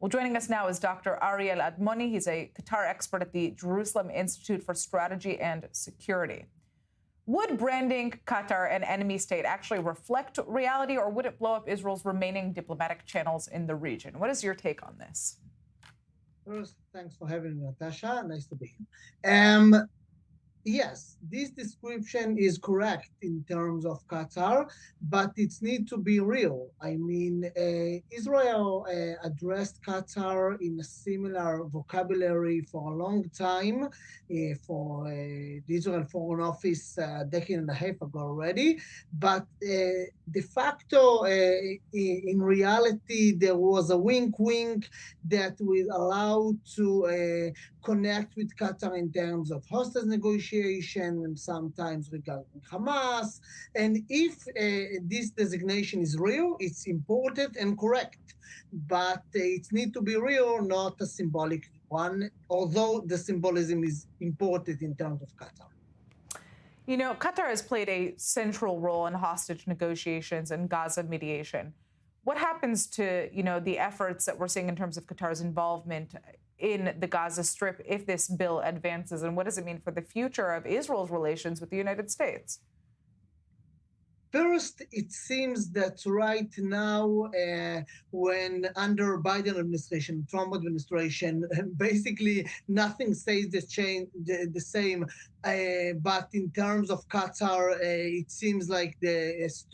Well, joining us now is Dr. Ariel Admoni. He's a Qatar expert at the Jerusalem Institute for Strategy and Security. Would branding Qatar an enemy state actually reflect reality, or would it blow up Israel's remaining diplomatic channels in the region? What is your take on this? First, thanks for having me, Natasha. Nice to be here. Yes, this description is correct in terms of Qatar, but it's need to be real. I mean, Israel addressed Qatar in a similar vocabulary for a long time, for the Israel Foreign Office a decade and a half ago already. But de facto, in reality, there was a wink-wink that will allow to connect with Qatar in terms of hostage negotiation and sometimes regarding Hamas. And if this designation is real, it's important and correct. But it needs to be real, not a symbolic one, although the symbolism is important in terms of Qatar. You know, Qatar has played a central role in hostage negotiations and Gaza mediation. What happens to, the efforts that we're seeing in terms of Qatar's involvement in the Gaza Strip if this bill advances, and what does it mean for the future of Israel's relations with the United States? First, it seems that right now, when under Biden administration, Trump administration, basically nothing stays the same. But in terms of Qatar, it seems like this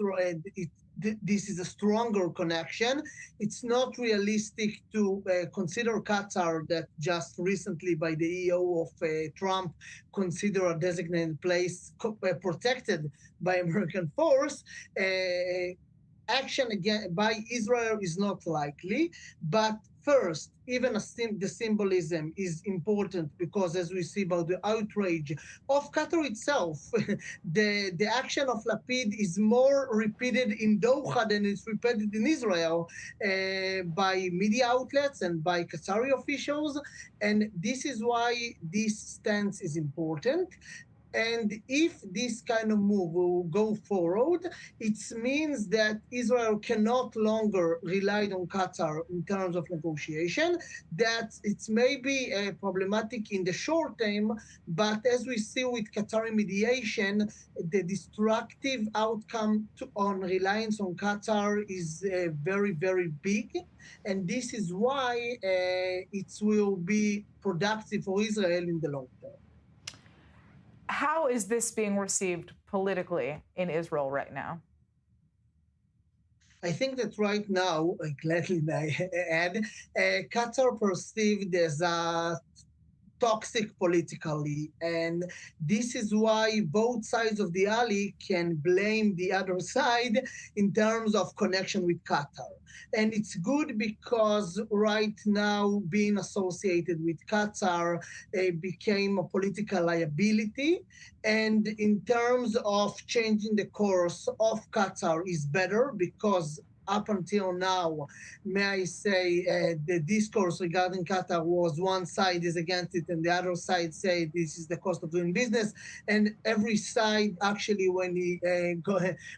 is a stronger connection. It's not realistic to consider Qatar, that just recently by the EO of Trump consider a designated place protected by American force. Action again by Israel is not likely, but first, even the symbolism is important because, as we see about the outrage of Qatar itself, the action of Lapid is more repeated in Doha than it's repeated in Israel by media outlets and by Qatari officials, and this is why this stance is important. And if this kind of move will go forward, it means that Israel cannot longer rely on Qatar in terms of negotiation, that it's maybe problematic in the short term, but as we see with Qatari mediation, the destructive outcome on reliance on Qatar is very, very big. And this is why it will be productive for Israel in the long term. How is this being received politically in Israel right now? I think that right now, gladly may I add, Qatar perceived as a toxic politically, and this is why both sides of the alley can blame the other side in terms of connection with Qatar. And it's good because right now being associated with Qatar became a political liability, and in terms of changing the course of Qatar is better because up until now, may I say, the discourse regarding Qatar was one side is against it and the other side say this is the cost of doing business. And every side actually, when he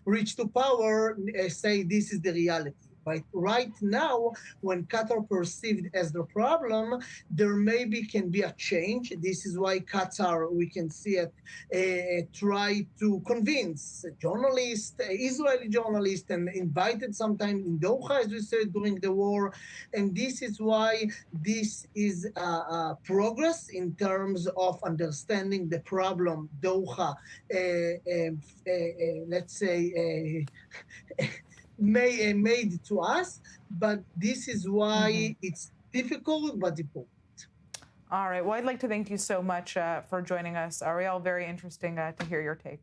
reach to power, say this is the reality. But right now, when Qatar perceived as the problem, there maybe can be a change. This is why Qatar, we can see it, try to convince journalists, Israeli journalists, and invited sometimes in Doha, as we said, during the war. And this is why this is progress in terms of understanding the problem Doha, let's say, made to us, but this is why it's difficult but important. All right. Well, I'd like to thank you so much for joining us, Ariel. Very interesting to hear your take.